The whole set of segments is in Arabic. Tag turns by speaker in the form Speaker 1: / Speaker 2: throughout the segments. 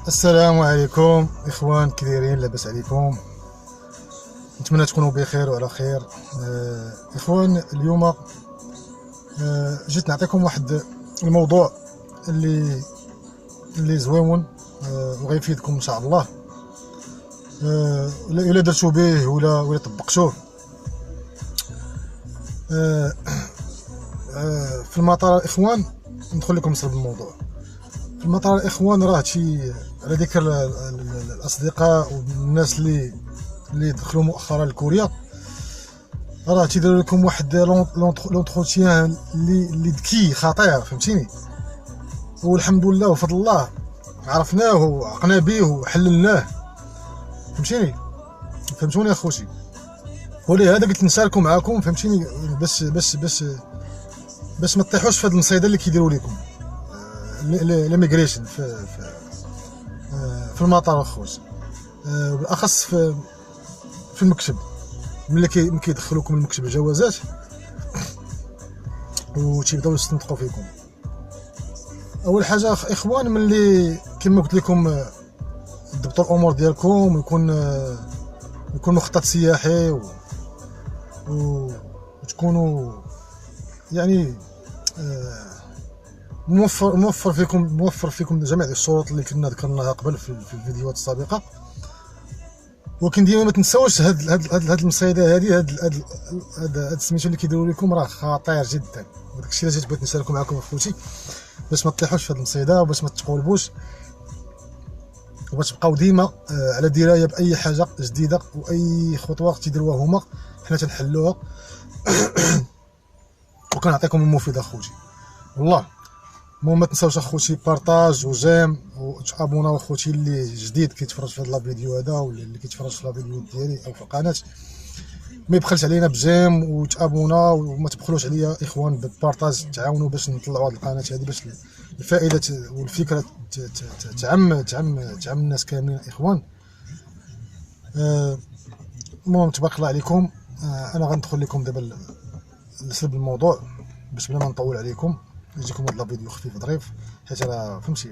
Speaker 1: السلام عليكم اخوان، كي دايرين؟ لاباس عليكم؟ نتمنى تكونوا بخير وعلى خير. اخوان، اليوم جيت نعطيكم واحد الموضوع اللي زويون وغيفيدكم ان شاء الله. الا درتو به ولا طبقتوه. في المطار الاخوان، ندخل لكم نصل بالموضوع. في المطار الاخوان راه هادشي على ذكر الاصدقاء والناس اللي دخلوا مؤخرا لكوريا، راه تيديروا لكم واحد لونتروتيان اللي ذكي خطير، فهمتيني؟ والحمد لله وفضل الله عرفناه وعقنا به وحللناه، فهمتوني اخوتي؟ ولهذا قلت نشاركوا معاكم، فهمتيني؟ باش ما تطيحوش في هاد المصيده اللي كيديروا لكم ليميغريشن في المطار اخوتي، بالاخص في المكتب. ملي كيدخلوكم المكتب الجوازات وتيبداو يستنطقوا فيكم. اول حاجه اخوان، ملي كما قلت لكم ضبطوا الامور ديالكم، يكون مخطط سياحي وتكونوا يعني موفر فيكم جميع الشروط اللي كنا ذكرناها قبل في الفيديوهات السابقه. ولكن ديما ما تنساوش هاد المصيده هاد سميتو اللي كيديروا لكم راه خطير جدا. وداكشي اللي بغيت نشاركو معكم اخوتي، باش ما تطيحوش في هاد المصيده وباش ما تقولبوش، وباش تبقاو ديما على درايه باي حاجه جديده واي خطوه تيديروها هما حنا تنحلوها وكنعطيكم المفيد اخوتي. والله ما تنساوش اخوتي بارطاج وجيم وتابونا اخوتي اللي جديد كيتفرج في هذا الفيديو هذا، ولا اللي كيتفرج في الفيديو ديالي او في القناه، ما يبخلش علينا بجيم وتابونا، وما تبخلوش عليا اخوان بالبارطاج. تعاونوا باش نطلعوا هذه القناه هذه، باش الفائده والفكره تعم الناس كاملين اخوان. المهم تبارك الله عليكم. انا غندخل لكم دابا لسلب الموضوع باش بلا ما نطول عليكم، يجيكم هذا الفيديو خفيف ظريف، حيت انا فهمتي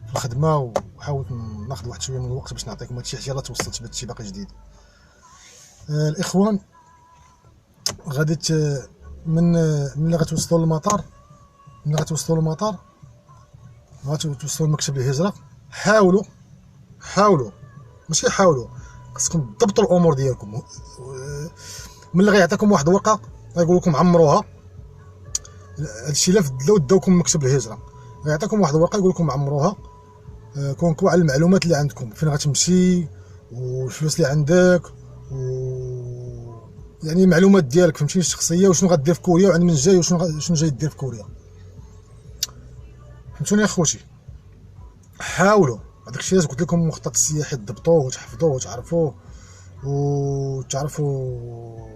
Speaker 1: في الخدمه وحاولت ناخذ واحد شويه من الوقت باش نعطيكم هادشي، حيت يلاه توصلت بهادشي باقي جديد. الاخوان غادي ملي غتوصلوا للمطار، غتوصلوا لمكتب الهجره، حاولوا ماشي حاولوا، خصكم تضبطوا الامور ديالكم. ملي غيعطيكم واحد الورقه غيقول لكم عمروها، هادشي الا داوكم مكتب الهجره غيعطيكم واحد الورقه يقول لكم عمروها، كونكو على المعلومات اللي عندكم، فين غتمشي والفلوس اللي عندك، يعني المعلومات ديالك فهمتيني الشخصيه، وشنو غدير في كوريا وعند من جاي وشنو جاي دير في كوريا. فهمتوني اخوتي؟ حاولوا هذاك الشيء اللي قلت لكم، المخطط السياحي تضبطوه وتحفظوه وتعرفوا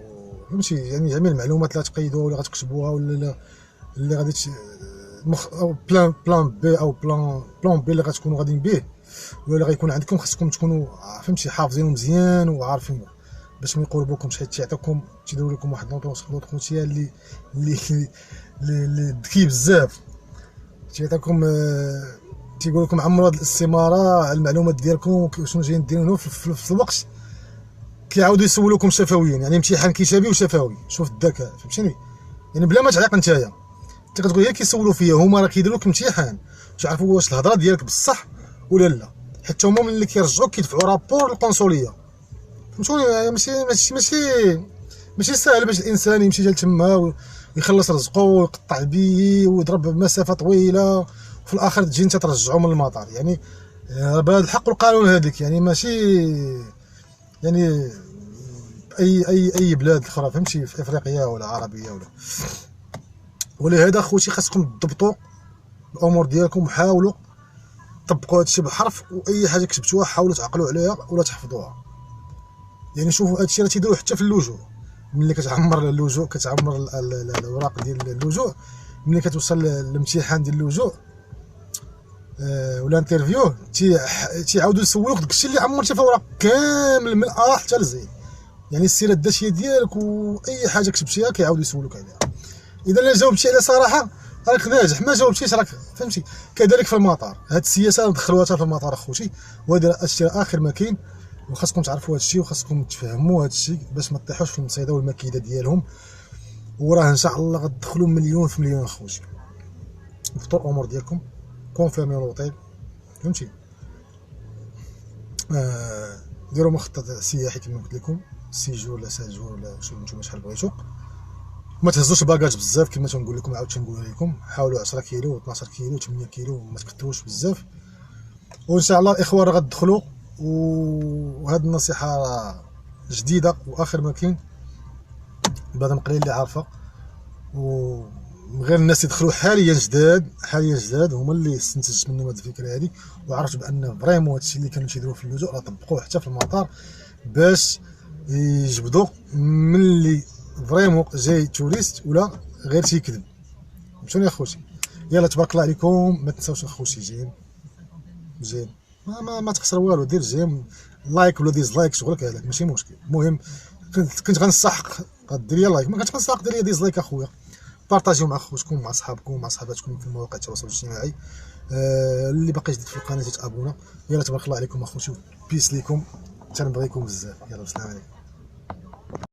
Speaker 1: فهمتي؟ يعني جميع المعلومات اللي غتقيدوها ولا غتكتبوها ولا اللي غادي او بلان بي او بلان بي اللي غتكونوا غاديين به ولا اللي غيكون عندكم، خصكم تكونوا فهمتي حافظينه مزيان وعارفينه باش ما يقربوكمش، حيت تيعطيوكم تيديروا لكم واحد لونطروتيان اللي ذكي بزاف. تيعطيكم تيقول لكم عمروا هاد الاستماره على المعلومات ديالكم وشنو جايين ديروا في الوقت. كيعاودوا يسولوكم شفويا، يعني امتحان كتابي وشفوي. شوف الذكاء، فهمتيني؟ يعني بلا ما تعليق نتايا انت كتقول هي كيسولوا فيا، هما راه كيديروا لك امتحان تعرفوا واش الهضره ديالك بصح ولا لا، حتى هما ملي كيرجعوك كيدفعوا رابور للقنصليه. فهمتوني؟ ماشي ساهل باش الانسان يمشي حتى تما ويخلص رزقه ويقطع بيه ويضرب مسافه طويله وفي الاخر تجي انت ترجعو من المطار. يعني بهذا الحق والقانون هذيك، يعني ماشي يعني اي بلاد اخرى، فهمتي؟ في افريقيا ولا عربيه ولهذا خوتي خاصكم تضبطوا الامور ديالكم، وحاولوا طبقوا هادشي بالحرف، واي حاجه كتبتوها حاولوا تعقلوا عليها ولا تحفظوها. يعني شوفوا هادشي راه تيديروا حتى في اللجوء، ملي كتعمر اللجوء كتعمر الاوراق ديال اللجوء، ملي كتوصل للامتحان ديال اللجوء ولا انترفيو تيعاودوا يسولوك داكشي اللي عمرتي في الاوراق كامل من ا حتى لزين، يعني السيره الذاتيه ديالك واي حاجه كتبتيها كيعاودوا يسولوك عليها. اذا لا جاوبتي على صراحه راك ناجح، ما جاوبتيش راك فهمتي. كذلك في المطار، هاد السياسه دخلوها في المطار اخوتي، وهذا هادشي اخر ما كاين. وخاصكم تعرفوا هادشي وخاصكم تفهموا هادشي باش ما تطيحوش في المصيده والمكيده ديالهم. وراه ان شاء الله غتدخلوا مليون في مليون اخوتي. ضبطوا الامور ديالكم، كونفيرميو لوطيل فهمتي. ديروا مخطط سياحي كما قلت لكم، 6 جور ولا 7 جور ولا نتوما شحال بغيتو. ما تهزوش الباكاج بزاف كما تنقول لكم، عاود تنقول لكم حاولوا 10 كيلو 12 كيلو 8 كيلو، ما تكثروش بزاف. وان شاء الله الاخوان راه غتدخلوا. وهذه النصيحه جديده واخر ما كاين، بعضهم قليل اللي عارفه. وغير الناس يدخلوا حاليا جداد هما اللي استنتجت منهم هذه الفكره هذه، وعرفت بان فريمون هادشي اللي كانوا تيديروا في اللجوء راه طبقوه حتى في المطار، باش يجبدوا من اللي فريمون جاي توريست ولا غير تيكذب. فهمتوني اخوتي. يلا تبارك الله عليكم. ما تنساوش اخوتي جيم ما تخسر والو، دير جيم لايك ولا ديزلايك شغلك هذاك ماشي مشكل. المهم كنت غنستحق دير لي لايك، ما كنتش غنستحق دير لي ديزلايك اخويا. بارطاجيو مع خوتكم مع صحابكم مع صحاباتكم في مواقع التواصل الاجتماعي. اللي باقي جديد في القناه تابونى. يلا تبارك الله عليكم اخوتي، بيس ليكم، تنبغيكم بزاف. يلا السلام عليكم.